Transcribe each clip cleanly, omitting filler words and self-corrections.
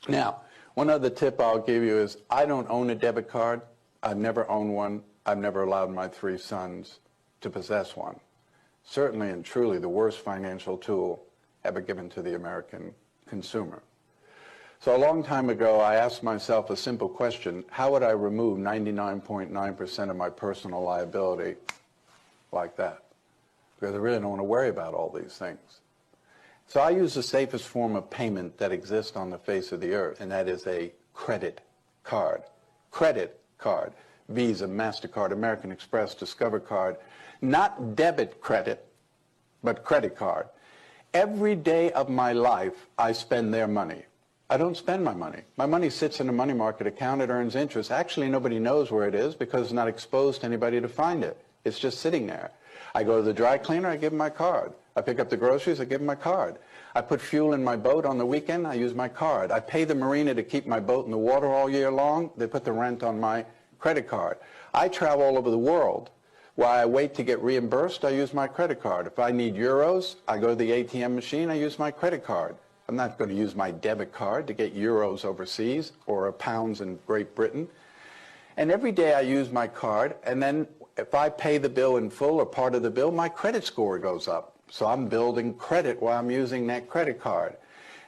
Now, one other tip I'll give you is I don't own a debit card. I've never owned one. I've never allowed my 3 sons to possess one. Certainly and truly the worst financial tool ever given to the American consumer. So a long time ago, I asked myself a simple question: how would I remove 99.9% of my personal liability like that? Because I really don't want to worry about all these things. So I use the safest form of payment that exists on the face of the earth, and that is a credit card. Credit card. Visa, MasterCard, American Express, Discover card. Not debit credit, but credit card. Every day of my life, I spend their money. I don't spend my money. My money sits in a money market account. It earns interest. Actually, nobody knows where it is because it's not exposed to anybody to find it. It's just sitting there. I go to the dry cleaner, I give them my card. I pick up the groceries, I give them my card. I put fuel in my boat on the weekend, I use my card. I pay the marina to keep my boat in the water all year long. They put the rent on my credit card. I travel all over the world. While I wait to get reimbursed, I use my credit card. If I need euros, I go to the ATM machine, I use my credit card. I'm not going to use my debit card to get euros overseas or pounds in Great Britain. And every day I use my card, and then if I pay the bill in full or part of the bill, my credit score goes up. So I'm building credit while I'm using that credit card.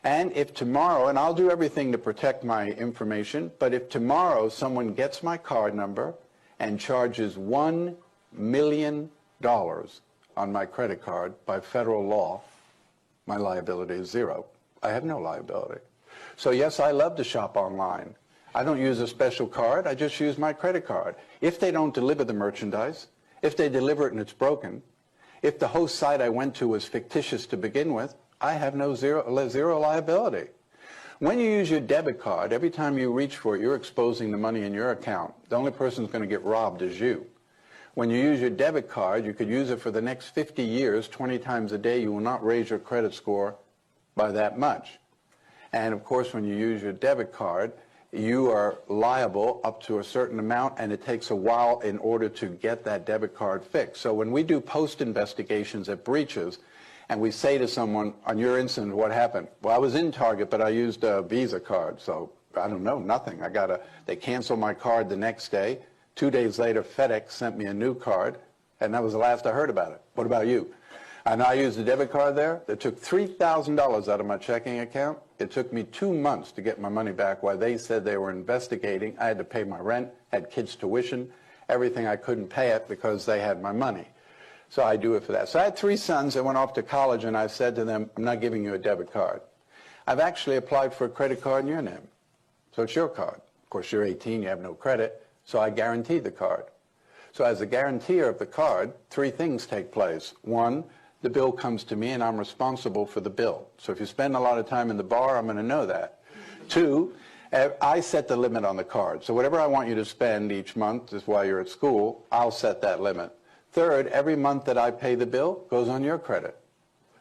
And if tomorrow, and I'll do everything to protect my information, but if tomorrow someone gets my card number and charges $1 million on my credit card by federal law, my liability is zero. I have no liability. So yes, I love to shop online. I don't use a special card, I just use my credit card. If they don't deliver the merchandise, if they deliver it and it's broken, if the host site I went to was fictitious to begin with, I have zero liability. When you use your debit card, every time you reach for it, you're exposing the money in your account. The only person who's going to get robbed is you. When you use your debit card, you could use it for the next 50 years, 20 times a day. You will not raise your credit score by that much. And of course, when you use your debit card, you are liable up to a certain amount, and it takes a while in order to get that debit card fixed. So when we do post investigations at breaches, and we say to someone, on your incident, what happened? Well, I was in Target, but I used a Visa card, so I don't know, nothing. They canceled my card the next day. 2 days later, FedEx sent me a new card, and that was the last I heard about it. What about you? And I used a debit card there. They took $3,000 out of my checking account. It took me 2 months to get my money back while they said they were investigating. I had to pay my rent, had kids' tuition, everything. I couldn't pay it because they had my money. So I do it for that. So I had 3 sons that went off to college, and I said to them, I'm not giving you a debit card. I've actually applied for a credit card in your name. So it's your card. Of course, you're 18, you have no credit, so I guaranteed the card. So as a guarantor of the card, 3 things take place. 1, the bill comes to me and I'm responsible for the bill. So if you spend a lot of time in the bar, I'm going to know that. 2, I set the limit on the card. So whatever I want you to spend each month, just while you're at school, I'll set that limit. 3rd, every month that I pay the bill goes on your credit.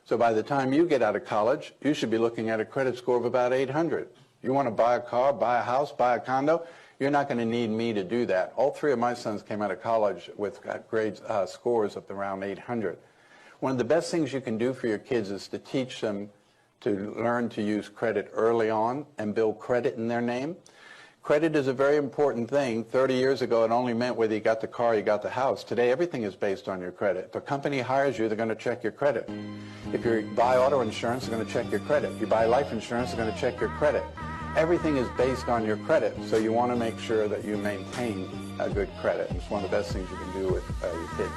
So by the time you get out of college, you should be looking at a credit score of about 800. You want to buy a car, buy a house, buy a condo, you're not going to need me to do that. All 3 of my sons came out of college with scores of around 800. One of the best things you can do for your kids is to teach them to learn to use credit early on and build credit in their name. Credit is a very important thing. 30 years ago, it only meant whether you got the car or you got the house. Today, everything is based on your credit. If a company hires you, they're going to check your credit. If you buy auto insurance, they're going to check your credit. If you buy life insurance, they're going to check your credit. Everything is based on your credit, so you want to make sure that you maintain a good credit. It's one of the best things you can do with your kids.